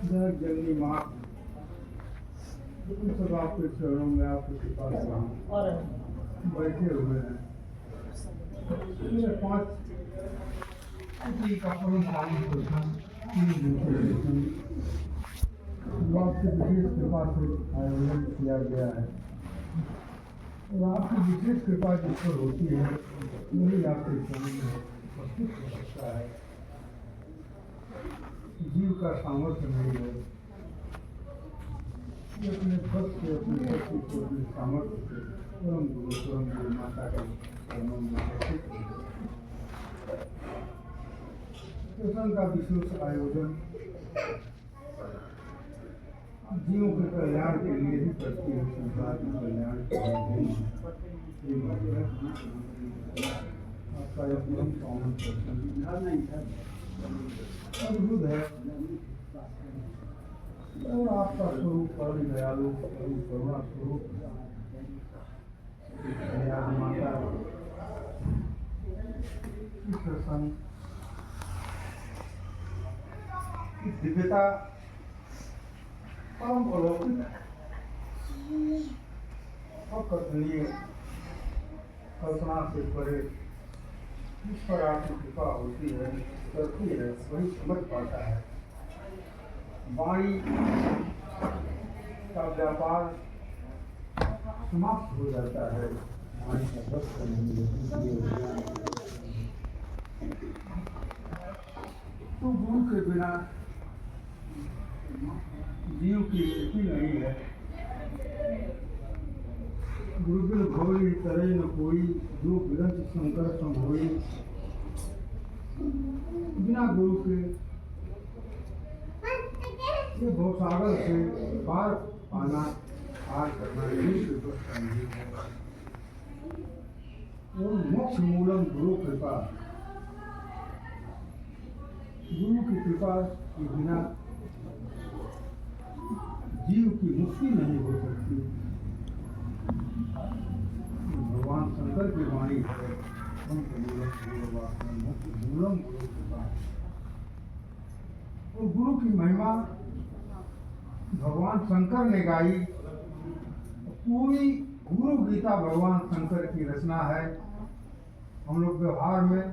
जननी माँ उन सब आपके चरणों में आपके पास बैठे हुए हैं। मेरे 5 का परम पावन दर्शन, 3 दिन के दर्शन आपकी विशेष कृपा से आयोजन किया गया है। और आपकी विशेष कृपा जिस पर होती है वही आपके चरणों में उपस्थित हो सकता है। जीव का सामर्थ्य नहीं है कि अपने भक्त से अपने शक्ति को अपने सामर्थ्य से परम गुरु माता के चरणों में उपस्थित हो। सत्संग का विशेष आयोजन जीवों के कल्याण के लिए ही करती है, संसार के कल्याण के लिए। आपका यह परम पावन अद्भुत है और आपका स्वरूप परम दयालु, परम करुणा स्वरूप माता प्रसन्न दिव्यता परम अलौकिक अकल्पनीय, कल्पना से परे जिस पर आपकी कृपा होती है, करती है, वही समझ पाता है। वाणी का व्यापार समाप्त हो जाता है, वाणी का बस नहीं तो गुरु के बिना जीव की स्थिति नहीं है। गुरुबिन भोई करे न कोई, जो विरंच शंकर संभोई। बिना गुरु के ये भवसागर से पार पाना, पार करना गुरु के बस का नहीं है। और मोक्ष मूलम गुरु कृपा, गुरु की कृपा के बिना जीव की मुक्ति नहीं हो सकती। भगवान शंकर की वाणी है, मूलम गुरु कृपा। और गुरु की महिमा भगवान शंकर ने गाई। पूरी गुरु गीता भगवान शंकर की रचना है। हम लोग व्यवहार में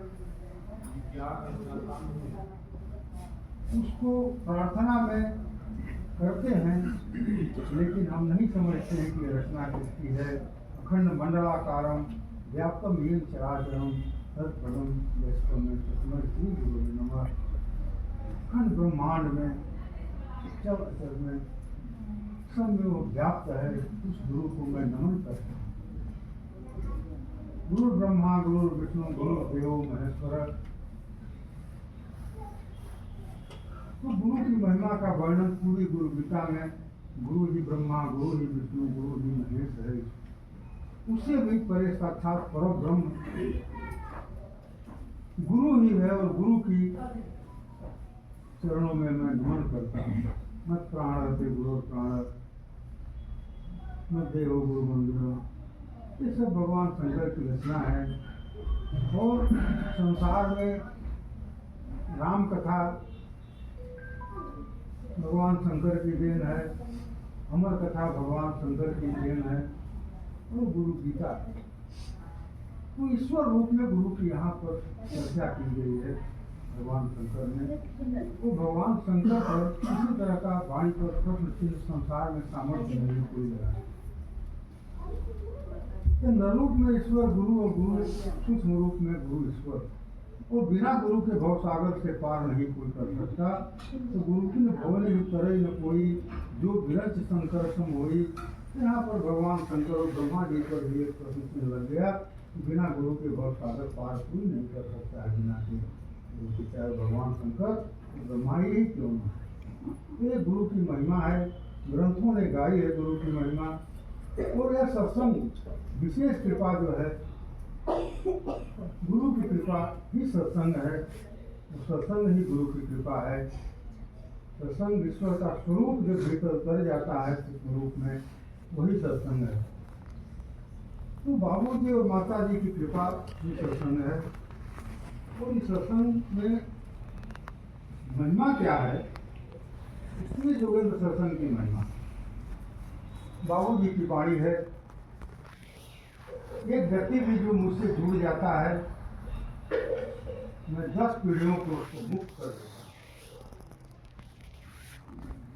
उसको प्रार्थना में करते हैं, लेकिन हम नहीं समझते हैं कि रचना किसकी है। अखंड मंडलाकारम व्याप्तम येन चराचरम तत्पदम यस्तम में तस्मै श्री गुरु नमः। अखंड ब्रह्मांड में चल अचल में सब में वो व्याप्त है, उस गुरु को मैं नमन करता हूँ। गुरु ब्रह्मा गुरु विष्णु गुरु देव महेश्वर। तो गुरु की महिमा का वर्णन पूरी गुरु गीता में गुरु ही ब्रह्मा, गुरु ही विष्णु, गुरु ही महेश है। उससे भी परे साक्षात परम ब्रह्म गुरु ही है। और गुरु की चरणों में मैं नमन करता हूँ। मत प्राण रहते गुरु प्राण, मत देहो गुरु मंदिर। ये सब भगवान शंकर की रचना है। और संसार में राम कथा भगवान शंकर की देन है, अमर कथा भगवान शंकर की देन है। और गुरु गीता तो ईश्वर रूप में गुरु की यहाँ पर चर्चा की गई है भगवान शंकर ने। वो भगवान शंकर पर किसी तरह का वाणी पर प्रश्न चिन्ह संसार में सामर्थ्य नहीं कोई लगा। नरूप में ईश्वर गुरु और गुरु सूक्ष्म रूप में गुरु ईश्वर। और बिना गुरु के भवसागर से पार नहीं कोई कर सकता। तो गुरु की न भवन ही करे न कोई, जो विरच शंकर सम होई। यहाँ पर भगवान शंकर और ब्रह्मा जी पर भी एक प्रश्न चिन्ह लग गया। बिना गुरु के भवसागर पार कोई नहीं कर सकता है। बिना के गुरु के चाहे भगवान शंकर ब्रह्मा ही क्यों न। ये गुरु की महिमा है, ग्रंथों ने गाई है गुरु की महिमा। और यह सत्संग विशेष कृपा जो है, गुरु की कृपा ही सत्संग है। सत्संग ही गुरु की कृपा है। सत्संग ईश्वर का स्वरूप जो भीतर उतर जाता है स्वरूप में, वही सत्संग है। तो बाबूजी और माता जी की कृपा ही सत्संग है। और इस सत्संग में महिमा क्या है, इसमें जोगेंद्र सत्संग की महिमा। बाबूजी की वाणी है, एक व्यक्ति भी जो मुझसे जुड़ जाता है, मैं 10 पीढ़ियों को उसको मुक्त कर देता हूँ।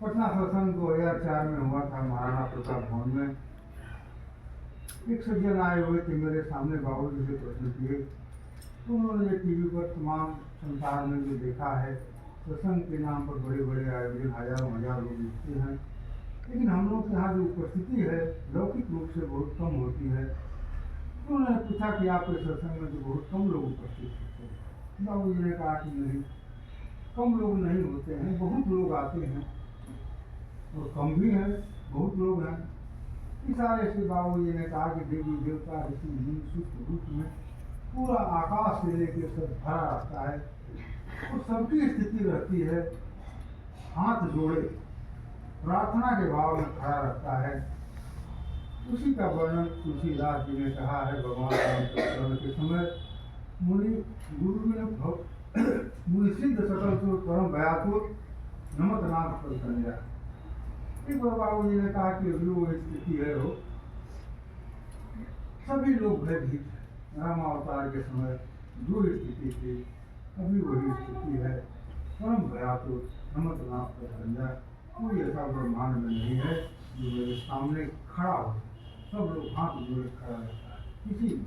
पटना सत्संग 2004 में हुआ था महाराणा प्रताप भवन में। एक सज्जन आए हुए थे मेरे सामने, बाबूजी से प्रश्न किए। तो उन्होंने ये टीवी पर तमाम संसार में जो देखा है, सत्संग के नाम पर बड़े बड़े आयोजन हजारों हजार लोग जुटते हैं, लेकिन हम लोग के यहाँ जो उपस्थिति है लौकिक रूप से बहुत कम होती है। तो उन्होंने पूछा कि आपके सत्संग में तो बहुत कम लोग उपस्थित होते हैं। बाबूजी ने कहा कि नहीं, कम लोग नहीं होते हैं, बहुत लोग आते हैं, और कम भी हैं, बहुत लोग हैं। इशारे से बाबूजी ने कहा कि देवी देवता ऋषि मुनि सूक्ष्म रूप में पूरा आकाश से लेकर सब भरा रहता है, और सबकी स्थिति रहती है हाथ जोड़े प्रार्थना के भाव में खड़ा रहता है। उसी का वर्णन तुलसीदास जी ने कहा है। भगवान राम के समय मुनि गुरु ने मुनि सिद्ध सकल सो परम भयातुर नमक नाथ पर संज्ञा। एक बार बाबू जी ने कहा कि अभी वो स्थिति है, हो सभी लोग भयभीत हैं। राम अवतार के समय जो स्थिति थी अभी वही स्थिति है। परम भयातुर नमक नाथ पर संज्ञा। कोई ऐसा ब्रह्मांड में नहीं है जो मेरे सामने खड़ा हो, सब लोग हाथ जोड़े खड़ा रहता है किसी में।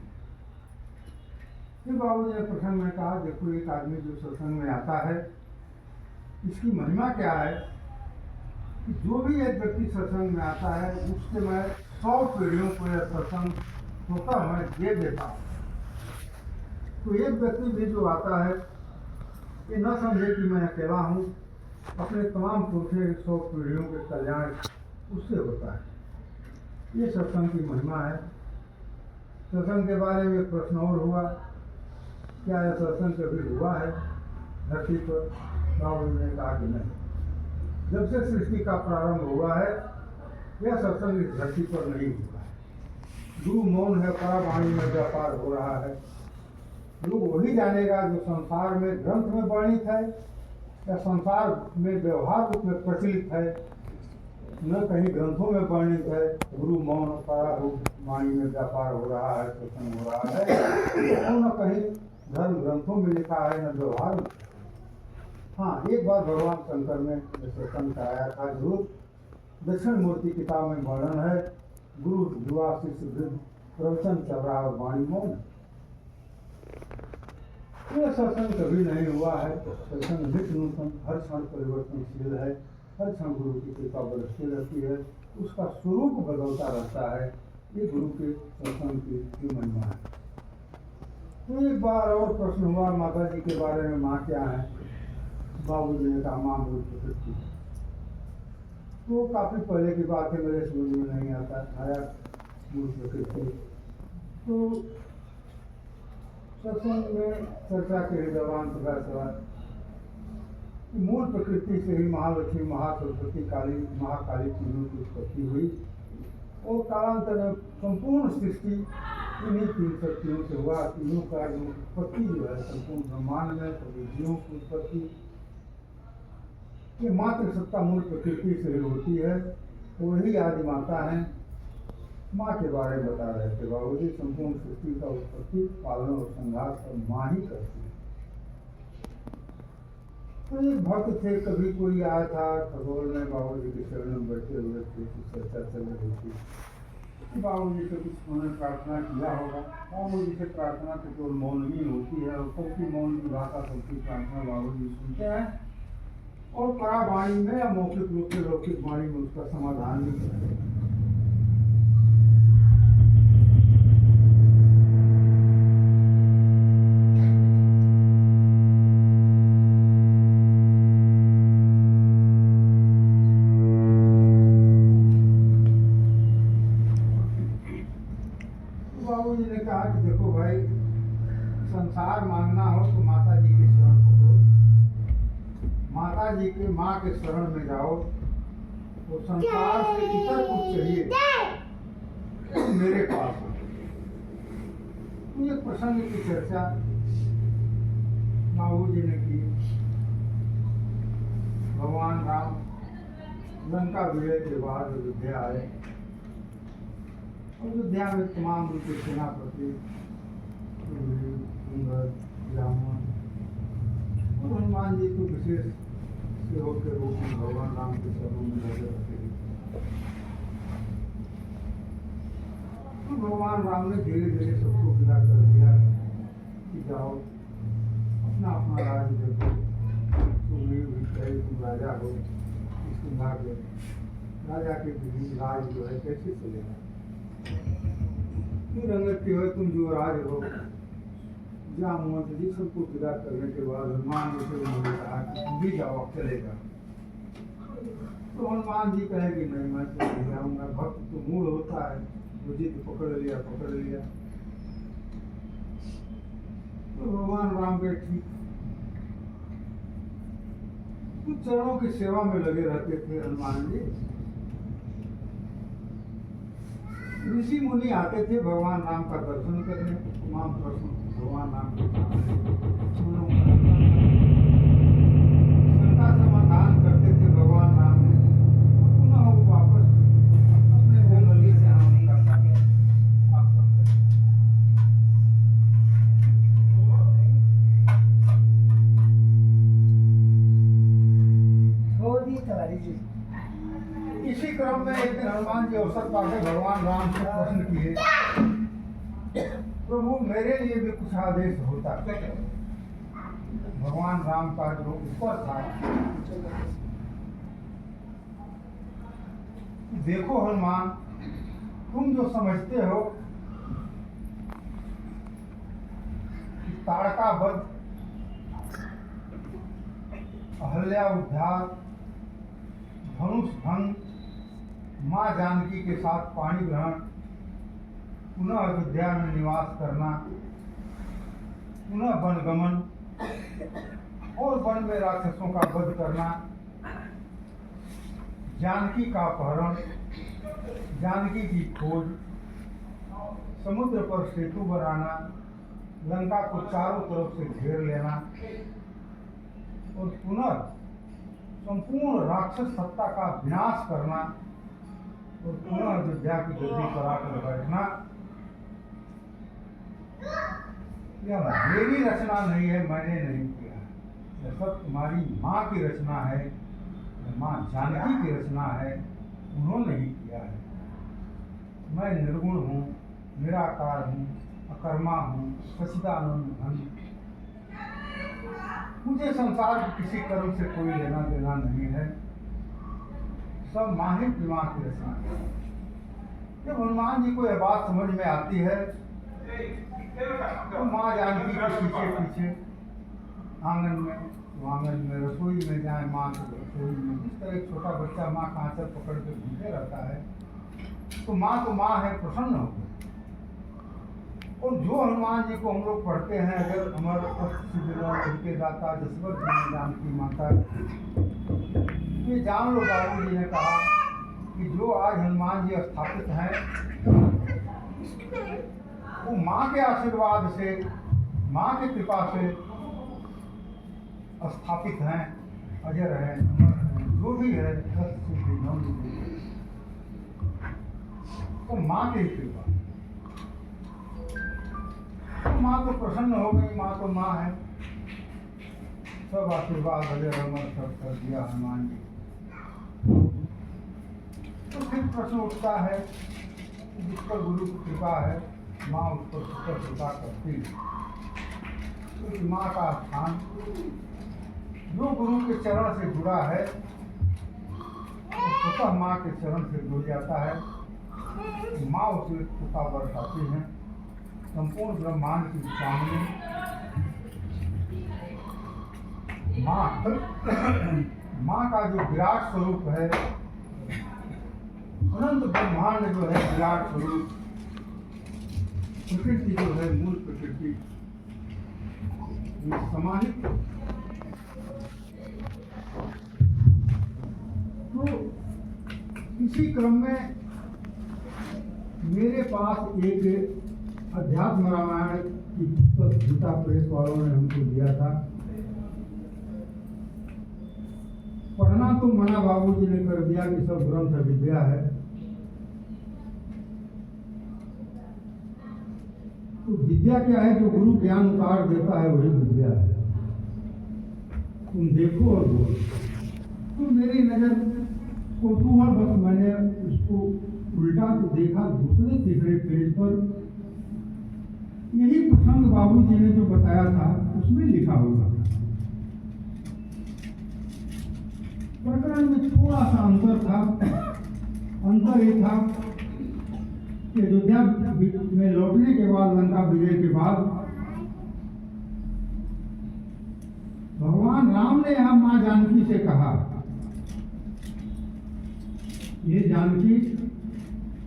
फिर बाबू जी ने प्रसंग में कहा, देखो एक आदमी जो सत्संग में आता है, इसकी महिमा क्या है कि जो भी एक व्यक्ति सत्संग में आता है उससे मैं 100 पीढ़ियों को यह सत्संग होता मैं दे देता हूँ। तो एक व्यक्ति भी जो आता है ये न समझे कि मैं अकेला हूँ, अपने तमाम पुरखे 100 पीढ़ियों के कल्याण उससे होता है। ये सत्संग की महिमा है। सत्संग के बारे में प्रश्न और हुआ, क्या यह सत्संग कभी हुआ है धरती पर? बाबू ने कहा कि नहीं, जब से सृष्टि का प्रारंभ हुआ है यह सत्संग इस धरती पर नहीं हुआ है। गुरु मौन है, परावाणी में व्यापार हो रहा है। लोग वही जानेगा जो संसार में ग्रंथ में वर्णित है या संसार में व्यवहार रूप में प्रचलित है, न कहीं ग्रंथों में वर्णित है। गुरु मौन परारूप वाणी में व्यापार हो रहा है, सत्संग हो रहा है, और न कहीं धर्म ग्रंथों में लिखा है, न व्यवहार में। हाँ, एक बार भगवान शंकर ने सत्संग कराया था जरूर। दक्षिण मूर्ति किताब में वर्णन है, गुरु युवा शिष्य वृद्ध प्रवचन चल रहा और वाणी मौन। यह सत्संग कभी नहीं हुआ है। सत्संग नित्य नूतन, हर क्षण परिवर्तनशील है, हर क्षण गुरु की कृपा बरसती रहती है, उसका स्वरूप बदलता रहता है। ये गुरु के सत्संग की महिमा है। तो एक बार और प्रश्न हुआ माता जी के बारे में, माँ क्या है? बाबू जी ने कहा माँ मूल प्रकृति है। तो काफी पहले की बात है, मेरे समझ में नहीं आता आया मूल प्रकृति। तो सत्संग में चर्चा के दौरान पता चला मूल प्रकृति से ही महालक्ष्मी, महासरस्वती, काली, महाकाली तीनों की उत्पत्ति हुई, और कालांतर में संपूर्ण सृष्टि इन्हीं 3 शक्तियों से हुआ। तीनों का जो उत्पत्ति जो है संपूर्ण ब्रह्मांड में सभी जीवों की उत्पत्ति ये मात्र सत्ता मूल प्रकृति से ही होती है। वही आदि माता है। माँ के बारे में बता रहे थे बाबू जी, संपूर्ण सृष्टि का उत्पत्ति, पालन और संहार सब माँ ही करती है। तो एक भक्त थे, कभी कोई आया था खगोल में, बाबू जी के चरण में बैठे हुए थे, चर्चा चल रही थी। बाबू जी से कुछ उन्होंने प्रार्थना किया होगा। बाबू जी से प्रार्थना तो केवल मौन ही होती है, और सबकी मौन की भाषा, सबकी प्रार्थना बाबू जी सुनते हैं, और परावाणी में या मौखिक रूप से लौकिक वाणी में उसका समाधान भी करते हैं। बाबू जी ने कहा कि देखो भाई, संसार मांगना हो तो माता जी के शरण पकड़ो, माता जी के माँ के शरण में जाओ। तो संसार से इतर कुछ चाहिए तो मेरे पास हो। तो ये प्रसंग की चर्चा बाबू जी ने की। भगवान राम लंका विजय के बाद अयोध्या आए। अयोध्या में तमाम उनके सेनापति जामुन और हनुमान जी को विशेष सेवक के रूप में भगवान राम के चरणों में लगे रहते हैं। तो भगवान राम ने धीरे धीरे सबको विदा कर दिया कि जाओ अपना अपना राज्य देखो, तुम राजा हो, के राजा के राज जो है कैसे चलेगा। रंगत के हो तुम जो राज हो। जामुन जी सबको विदा करने के बाद हनुमान जी से उन्होंने कहा कि तुम भी जाओ, चलेगा। तो हनुमान जी कहे कि नहीं, मैं तो नहीं जाऊंगा। भक्त तो मूड होता है, वो जिद पकड़ लिया। तो भगवान राम के ठीक कुछ चरणों की सेवा में लगे रहते थे हनुमान जी। ऋषि मुनि आते थे भगवान राम का दर्शन करने, तमाम प्रश्न भगवान राम के शंका समाधान करते थे भगवान राम ने। पुनः वो वापस अपने जंगली से आश्रम करते। इसी क्रम में एक दिन हनुमान जी अवसर पाकर भगवान राम से प्रश्न किए, प्रभु मेरे लिए भी कुछ आदेश होता। भगवान राम का जो उत्तर था, देखो हनुमान, तुम जो समझते हो कि ताड़का वध, अहल्या उद्धार, धनुष भंग, माँ जानकी के साथ पाणी ग्रहण, पुनः अयोध्या में निवास करना, पुनः वनगमन और वन में राक्षसों का वध करना, जानकी का अपहरण, जानकी की खोज, समुद्र पर सेतु बनाना, लंका को चारों तरफ से घेर लेना और पुनः संपूर्ण राक्षस सत्ता का विनाश करना और पुनः अयोध्या की गद्दी पर आकर बैठना, यह मेरी रचना नहीं है, मैंने नहीं किया। यह सब तुम्हारी माँ की रचना है, माँ जानकी की रचना है, उन्होंने ही किया है। मैं निर्गुण हूँ, निराकार हूँ, अकर्मा हूँ, सच्चिदानंद घन। मुझे संसार के किसी कर्म से कोई लेना देना नहीं है, सब माहिर दिमाग की रचना है। जब हनुमान जी को यह बात समझ में आती है तो माँ जानकी के पीछे आंगन में रसोई में जाए, माँ के रसोई में जिस तरह एक छोटा बच्चा माँ का आंचल पकड़ के घूमते रहता है, तो माँ है, प्रसन्न हो गई। और जो हनुमान जी को हम लोग पढ़ते हैं, अगर अमर उनके दाता जसवंत जानकी माता, ये जान लो बाबू जी ने कहा कि जो आज हनुमान जी स्थापित हैं वो माँ के आशीर्वाद से, माँ की कृपा से स्थापित हैं, अजर हैं, अमर हैं, जो भी है तो माँ की कृपा। तो माँ तो प्रसन्न हो गई, माँ तो माँ है, सब आशीर्वाद अजर अमर सब कर दिया हनुमान जी। तो फिर प्रश्न उठता है जिस पर गुरु की कृपा है, माँ उस पर कृपा करती है। तो माँ का स्थान जो गुरु के चरण से जुड़ा है वो स्वतः माँ के चरण से जुड़ जाता है। माँ उसे कृपा बरसाती है, संपूर्ण ब्रह्मांड की सामने माँ का जो विराट स्वरूप है, अनंत ब्रह्मांड जो है विराट स्वरूप, प्रकृति जो है मूल प्रकृति समाहित। तो इसी क्रम में मेरे पास एक अध्यात्म रामायण की पुस्तक गीता प्रेस वालों ने हमको दिया था। पढ़ना तो मना बाबूजी ने कर दिया कि सब ग्रंथ विद्या है। तो विद्या क्या है? जो गुरु ज्ञान उतार देता है वही विद्या है। तुम देखो और बोलो। तो मेरी नजर कौतूहल बस मैंने उसको उल्टा तो देखा, दूसरे तीसरे पेज पर यही प्रसंग बाबूजी ने जो बताया था उसमें लिखा हुआ था। प्रकरण में थोड़ा सा अंतर था। अंतर ये था कि अयोध्या में लौटने के बाद, लंका विजय के बाद, भगवान राम ने यहाँ माँ जानकी से कहा, ये जानकी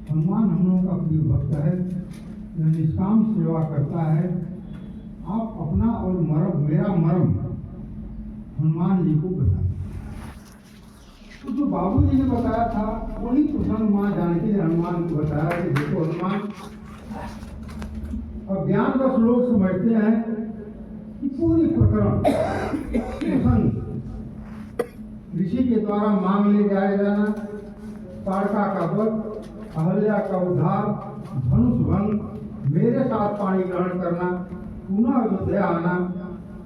हनुमान हम लोगों का प्रिय भक्त है, यह निष्काम सेवा करता है, आप अपना और मेरा मर्म हनुमान जी को बता। तो जो बाबूजी ने बताया था वही प्रसंग माँ जानकी ने हनुमान को बताया कि देखो हनुमान, अब ज्ञान बस लोग समझते हैं कि पूरी प्रकरण प्रसंग ऋषि के द्वारा मांग ले जाया जाना, ताड़का का वध, अहल्या का उद्धार, धनुष भंग, मेरे साथ पानी ग्रहण करना, पुनः अयोध्या आना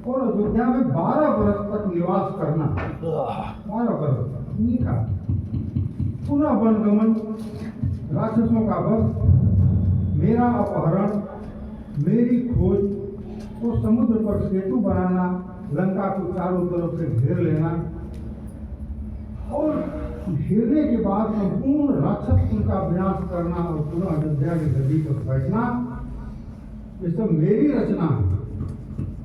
और अयोध्या में 12 वर्ष तक निवास करना। 12 वर्ष नीका, पुनः वनगमन, राक्षसों का वध, मेरा अपहरण, मेरी खोज और समुद्र पर सेतु बनाना, लंका को चारों तरफ से घेर लेना और घेरने के बाद संपूर्ण राक्षस कुल का विनाश करना और पुनः अयोध्या की गद्दी पर बैठना, ये सब मेरी रचना है।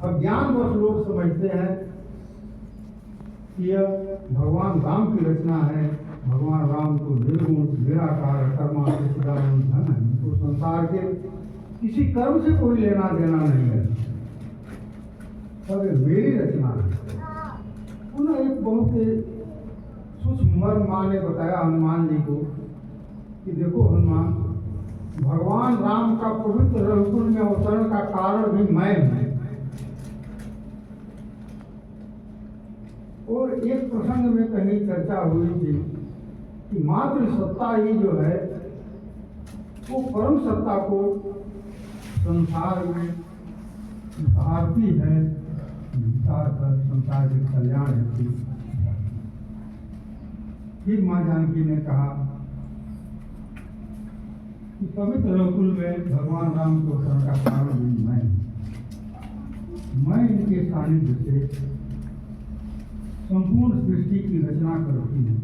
अब ज्ञानवश लोग समझते हैं कि यह भगवान राम की रचना है। भगवान राम तो निर्गुण निराकार कर्मा सच्चिदानंद धन है, तो संसार के किसी कर्म से कोई लेना देना नहीं है, पर मेरी रचना है। पुनः एक बहुत सूक्ष्म मर्म माँ ने बताया हनुमान जी को कि देखो हनुमान, भगवान राम का पवित्र रघुकुल में अवतरण का कारण भी मैं हूं। और एक प्रसंग में कहीं चर्चा हुई थी कि मातृ सत्ता ही जो है वो परम सत्ता को संसार में उतारती है, उतार कर संसार के कल्याण हेतु। फिर माँ जानकी ने कहा कि पवित्र रघुकुल में भगवान राम को अवतरण का कारण भी मैं इनके सानिध्य से संपूर्ण सृष्टि की रचना करती हूँ।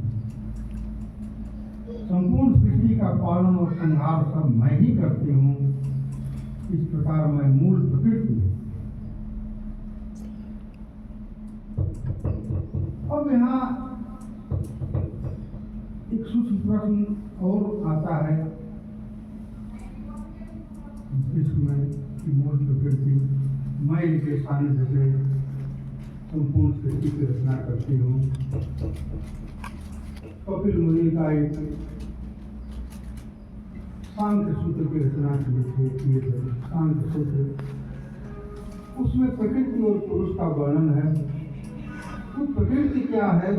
संपूर्ण सृष्टि का पालन और संहार सब मैं ही करती हूँ। इस प्रकार मैं मूल प्रकृति हूँ। अब यहाँ एक सूक्ष्म प्रश्न और आता है इसमें कि मूल प्रकृति मैं इनके सानिध्य से संपूर्ण सृष्टि की रचना करती हूँ। कपिल मुनि का एक सांख्य सूत्र की रचना की है, सांख्य सूत्र, उसमें प्रकृति और पुरुष का वर्णन है। तो प्रकृति क्या है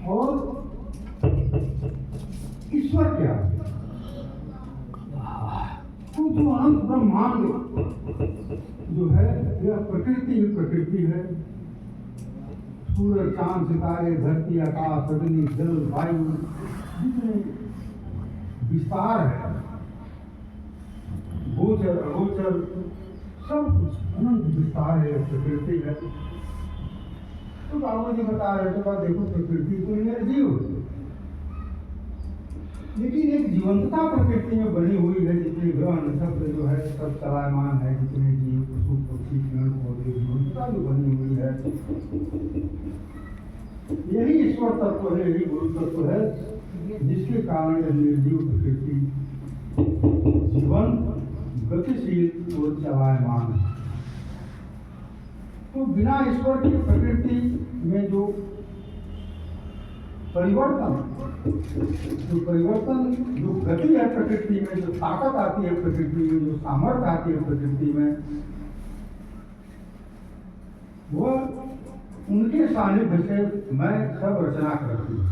और ईश्वर क्या है? तो जो अनंत ब्रह्मांड जो है यह प्रकृति ही प्रकृति है। सूर्य, चांद, सितारे, धरती, आकाश, अग्नि, जल, वायु, जितने विस्तार है, गोचर अगोचर, सब कुछ अनंत विस्तार है, प्रकृति है। तो बाबा जी बता रहे थे, देखो प्रकृति तो निर्जीव, लेकिन एक जीवंतता प्रकृति में बनी हुई है। जितने ग्रह नक्षत्र जो है सब चलायमान है, जितने जीव पशु पक्षी पेड़ पौधे जीवंतता जो बनी हुई है, यही ईश्वर तत्व है, यही गुरु तत्व है, जिसके कारण यह निर्जीव प्रकृति जीवन गतिशील और चलायमान है। तो बिना ईश्वर की प्रकृति में जो परिवर्तन, जो गति है प्रकृति में, जो ताकत आती है प्रकृति में, जो सामर्थ्य आती है प्रकृति में, वह उनके सानिध्य से मैं सब रचना करती हूँ।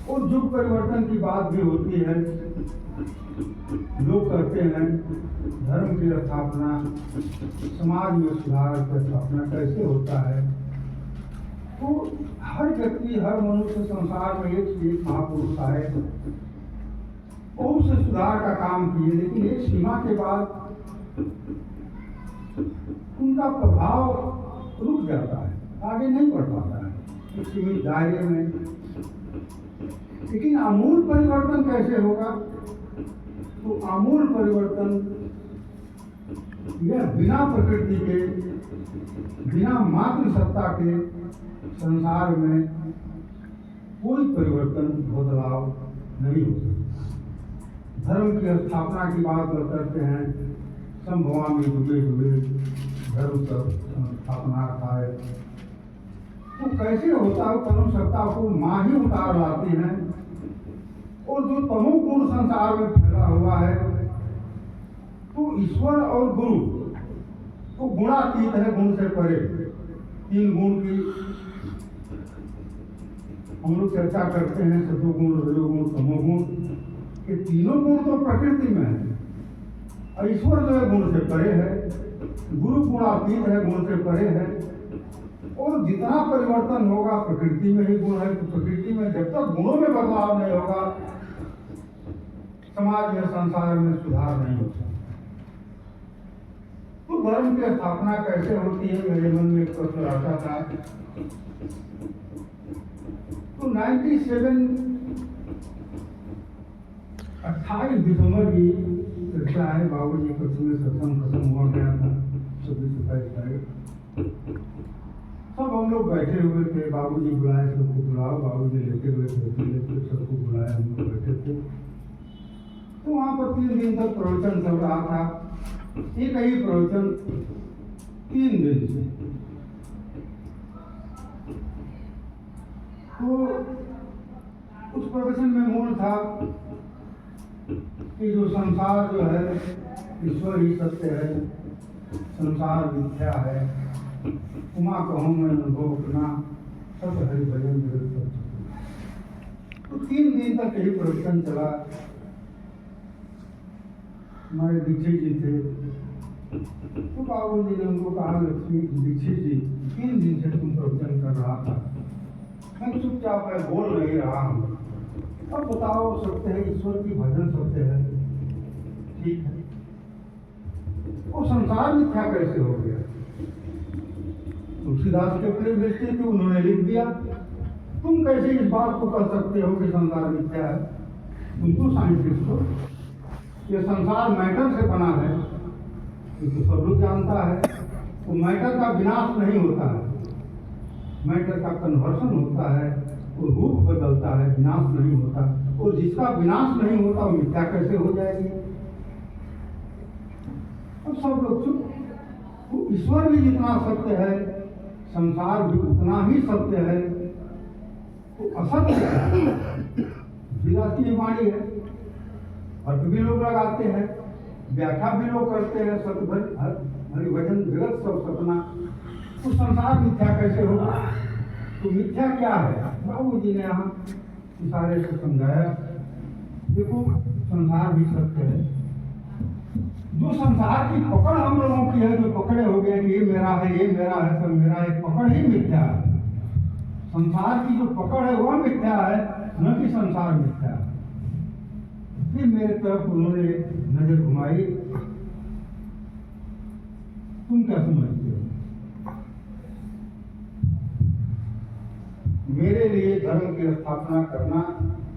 और युग परिवर्तन की बात भी होती है। लोग कहते हैं धर्म की स्थापना, समाज में सुधार की स्थापना कैसे होता है। तो हर व्यक्ति, हर मनुष्य संसार में एक से एक महापुरुष आए और उस सुधार का काम किए, लेकिन एक सीमा के बाद उनका प्रभाव रुक जाता है, आगे नहीं बढ़ पाता है एक सीमित दायरे में। लेकिन आमूल परिवर्तन कैसे होगा? तो आमूल परिवर्तन यह बिना प्रकृति के, बिना मातृ सत्ता के संसार में कोई परिवर्तन, बदलाव नहीं हो सकता। धर्म की स्थापना की बात करते हैं, संभवामी जुगे जुगे धर्म का स्थापना है। तो कैसे होता है? परम सत्ता को माँ ही उतार लाती हैं। और जो तमोगुण संसार में फैला हुआ है, तो ईश्वर और गुरु तो गुणातीत है, गुण से परे। तीन गुण की हम लोग चर्चा करते हैं, सतोगुण, रजोगुण, तमोगुण। ये तीनों गुण तो प्रकृति में है और ईश्वर जो है गुण से परे है, गुरु गुणातीत है, गुण से परे है। और जितना परिवर्तन होगा प्रकृति में ही गुण है। तो प्रकृति में जब तक गुणों में बदलाव नहीं होगा, समाज में, संसार में सुधार नहीं होता। तो धर्म की स्थापना कैसे होती है, मेरे मन में एक प्रश्न आता था। तो 28 दिसंबर की कक्षा है, बाबूजी कक्षा में सत्संग खत्म हुआ गया था, 26-27 तारीख। सब हम लोग बैठे हुए थे, बाबूजी बुलाए, सबको बुलाओ। बाबूजी लेटे हुए थे, सबको बुलाया, हम लोग बैठे थे। तो वहाँ पर 3 दिन तक प्रवचन चल रहा था। एक ही प्रवचन 3 दिन से। तो उस प्रवचन में मूल था कि जो संसार जो है ईश्वर ही सत्य है, संसार मिथ्या है, उमा कहूँ मैं अनुभव अपना, सब हरि भजन जगत सब। तो 3 दिन तक यही प्रवचन चला। हमारे दीक्षित जी थे, तो बाबू जी ने उनको कहा, लक्ष्मी दीक्षित जी 3 दिन से तुम प्रवचन कर रहा था, मैं चुपचाप है, बोल नहीं रहा हूँ, अब बताओ सत्य है, ईश्वर की भजन सत्य है, ठीक है, वो संसार मिथ्या कैसे हो गया? तुलसीदास के अपने दृष्टि थी, उन्होंने लिख दिया। तुम कैसे इस बात को कह सकते हो कि संसार मिथ्या है? तुम तो साइंटिस्ट हो। ये संसार मैटर से बना है, ये तो सब लोग जानता है। तो मैटर का विनाश नहीं होता है, मैटर का कन्वर्सन होता है, वो रूप बदलता है, विनाश नहीं होता। और जिसका विनाश नहीं होता वो मिथ्या कैसे हो जाएगी? अब सब लोग चुप। तो ईश्वर भी जितना सत्य है, संसार भी उतना ही सत्य है। तो असत्य की वाणी है, अर्थ भी लोग लगाते हैं, व्याख्या भी लोग करते हैं, हरिभजन जगत सब सपना। तो संसार मिथ्या कैसे होगा? तो मिथ्या क्या है? बाबू जी ने यहाँ इशारे से समझाया। देखो संसार भी सत्य है। जो संसार की पकड़ हम लोगों की है, जो पकड़े हो गए कि ये मेरा है, ये मेरा है, सब मेरा है, पकड़ ही मिथ्या है। संसार की जो पकड़ है वह मिथ्या है, न कि संसार मिथ्या है। फिर मेरे तरफ उन्होंने नजर घुमाई। तुम क्या समझते हो? मेरे लिए धर्म की स्थापना करना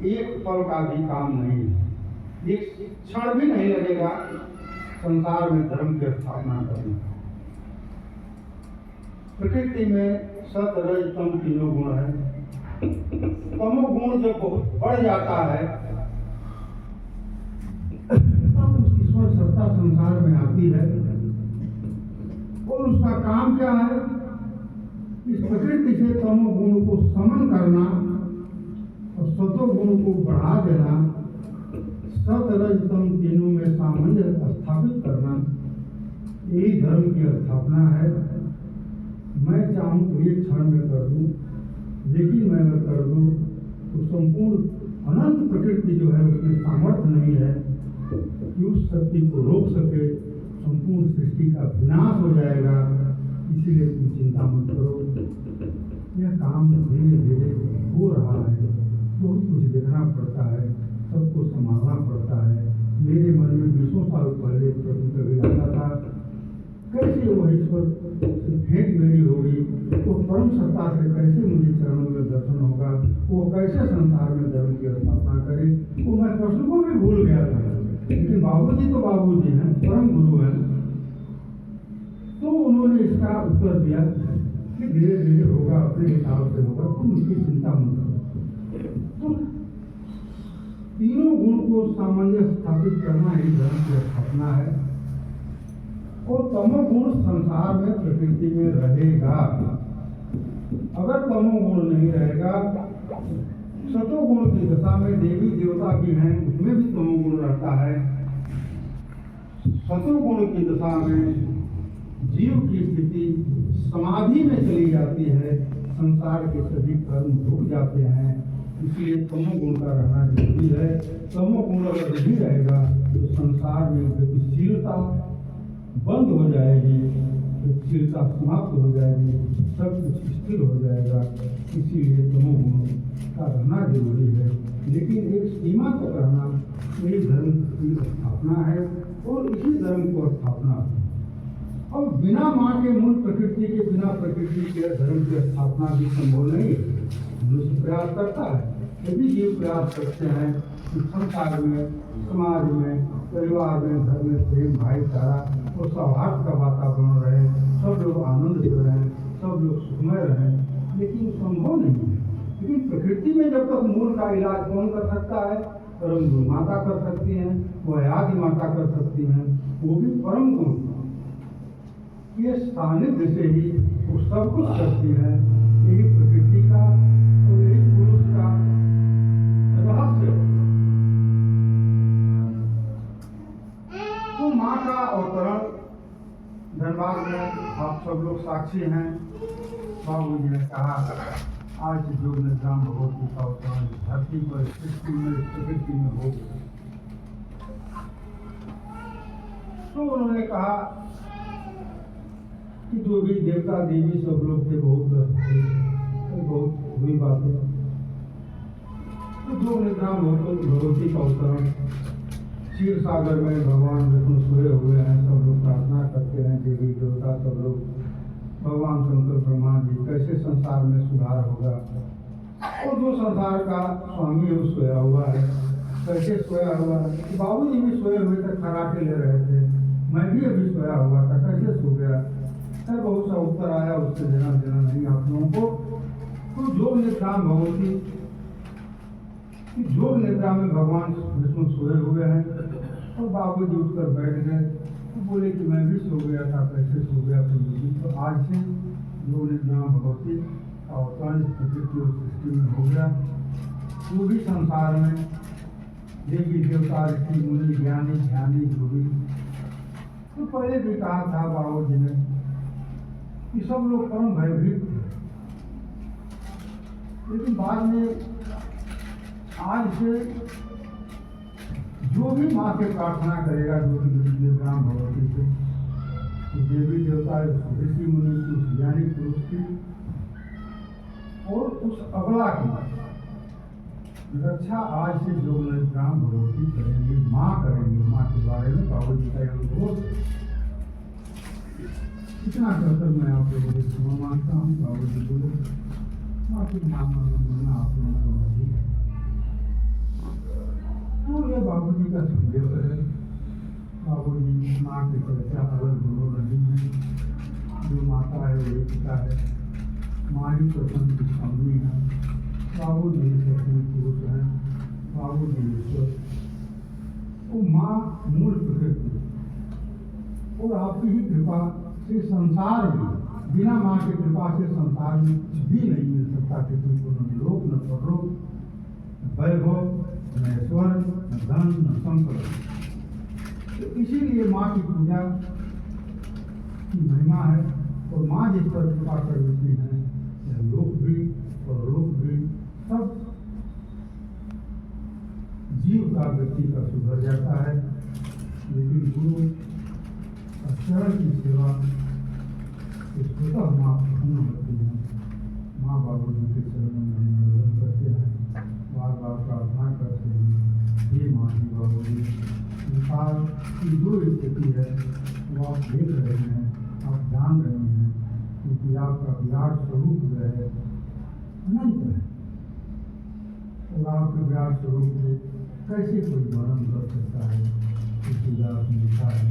एक पल का भी काम नहीं है, एक क्षण भी नहीं लगेगा संसार में धर्म की स्थापना करना। प्रकृति में सत रज तम तीनों गुण है। तमोगुण जब बहुत बढ़ जाता है तब ईश्वर सत्ता संसार में आती है। और उसका काम क्या है? इस प्रकृति से तमोगुण को समन करना और सतोगुण को बढ़ा देना, सत रज तम तीनों में सामंजस्य स्थापित करना, यही धर्म की स्थापना है। मैं चाहूँ तो एक क्षण में कर दूँ, लेकिन मैं अगर कर दूँ तो संपूर्ण अनंत प्रकृति जो है उसमें सामर्थ्य नहीं है कि उस शक्ति को रोक सके। संपूर्ण सृष्टि का विनाश हो जाएगा। इसीलिए तुम चिंता मत करो। यह काम धीरे धीरे हो रहा है, तो कुछ देखना पड़ता है, सबको संभालना पड़ता है। मेरे मन में 20 साल पहले प्रश्न कभी आता था, कैसे वो ईश्वर से भेंट मेरी होगी, वो परम सत्ता से कैसे मुझे चरणों में दर्शन होगा, वो कैसे संसार में धर्म की स्थापना करे। वो मैं प्रश्न को भी भूल गया था। लेकिन बाबूजी तो बाबूजी हैं, परम गुरु हैं, तो उन्होंने इसका उत्तर दिया कि धीरे धीरे होगा, अपने हिसाब से होगा, तुम उसकी चिंता मत करो। तो तीनों गुण को सामंजस्य स्थापित करना ही धर्म की स्थापना है। और तमोगुण संसार में प्रकृति में रहेगा। अगर तमोगुण नहीं रहेगा, सतोगुण की दशा में देवी देवता भी हैं, उसमें भी तमोगुण रहता है। सतोगुण की दशा में जीव की स्थिति समाधि में चली जाती है, संसार के सभी कर्म रुक जाते हैं। इसलिए तमोगुण का रहना जरूरी है। तमोगुण अगर नहीं रहेगा तो संसार में गतिशीलता बंद हो जाएगी, गतिशीलता समाप्त हो जाएगी, सब कुछ स्थिर हो जाएगा। इसीलिए तमोगुण का रहना जरूरी है, लेकिन एक सीमा तक रहना यही धर्म की स्थापना है। और इसी धर्म को स्थापना अब बिना माँ के मूल प्रकृति के, बिना प्रकृति के धर्म की स्थापना भी संभव नहीं है। मनुष्य प्रयास करता है, यदि जीव प्रयास करते हैं कि संसार में, समाज में, परिवार में, घर में प्रेम भाईचारा और सौहार्द का वातावरण रहे, सब लोग आनंद से रहें, सब लोग सुखमय रहें, लेकिन संभव नहीं है। लेकिन प्रकृति में जब तक मूल का इलाज कौन कर सकता है? परम गुरु माता कर सकती हैं, वह आदि माता कर सकती हैं, वो भी परम गुरु के सानिध्य से ही वो सब कुछ करती है। यही प्रकृति का और यही पुरुष का रहस्य। तो माँ का अवतरण धनबाद में आप सब लोग साक्षी हैं। बाबू जी ने कहा आज योग निद्रा भगवती का अवतरण धरती पर सृष्टि में प्रकृति में हो। तो उन्होंने कहा कि जो भी देवता देवी सब लोग थे बहुत हुई बातें। तो योग निद्रा भगवती का अवतरण क्षीर सागर में भगवान विष्णु सोए हुए हैं, सब लोग प्रार्थना करते हैं, देवी देवता सब लोग, भगवान शंकर ब्रह्मा जी कैसे संसार में सुधार होगा। और जो संसार का स्वामी है वो सोया हुआ है, कैसे सोया हुआ है। बाबू जी भी सोए हुए थे, खराटे ले रहे थे, मैं भी अभी सोया हुआ था, कैसे सो गया। सर बहुत सा उत्तर आया, उससे देना नहीं आप लोगों को। तो योग निद्रा भगवती, योग निद्रा में भगवान विष्णु सोए हुए हैं और बाबू जी उठकर बैठ गए। तो बोले कि मैं भी सो गया था, कैसे सो गया। तो आज से योग निद्रा भगवती का अवतरण प्रकृति और सृष्टि में हो गया। वो भी संसार में देवी देवता ऋषि मुनि ज्ञानी ध्यानी योगी, तो पहले भी कहा था बाबू जी ने कि सब लोग परम भयभीत थे, लेकिन बाद में आज से जो भी माँ से प्रार्थना करेगा, जो भी निद्रा भगवती से, तो देवी देवता ऋषि मुनि की, उस ज्ञानी पुरुष की और उस अगला की रक्षा आज से जो निद्रा भगवती करेंगे, माँ करेंगे। माँ के बारे में बाबू जी का अनुरोध इतना कहकर मैं आप लोगों को क्षमा मांगता हूँ। बाबू जी बोले बाकी मांगना आप लोगों को मर्जी है। तो ये बाबू जी का संदेश है। बाबू जी माँ की चर्चा अगर गुरु नहीं है, जो माता है वो पिता है, माँ ही प्रसन्न की स्वामी है, बाबू जी सत्य पुरुष हैं, बाबू जी ईश्वर। वो माँ मूल प्रकृति और आपकी ही कृपा से संसार में, बिना माँ की कृपा से संसार में कुछ भी नहीं मिल सकता। किसी को न लोक न परलोक, न वैभव, न ऐश्वर्य, न धन, न संपत्ति। तो इसीलिए माँ की पूजा की महिमा है। और माँ जिस पर कृपा कर देती हैं, यह लोक भी और लोक भी सब जीव का व्यक्ति का सुधर जाता है। लेकिन गुरु चरण की सेवा स्वतः माँ प्रसन्न होती है। माँ बाबू जी के चरणों में निवेदन करते हैं, बार बार प्रार्थना करते हैं, हे माँ जी बाबू जी, संसार की जो स्थिति है वो आप देख रहे हैं, आप जान रहे हैं, क्योंकि आपका विराट स्वरूप जो है अनंत है। और आपके विराट स्वरूप को कैसे कोई वर्णन कर सकता है? तुलसीदास ने लिखा है,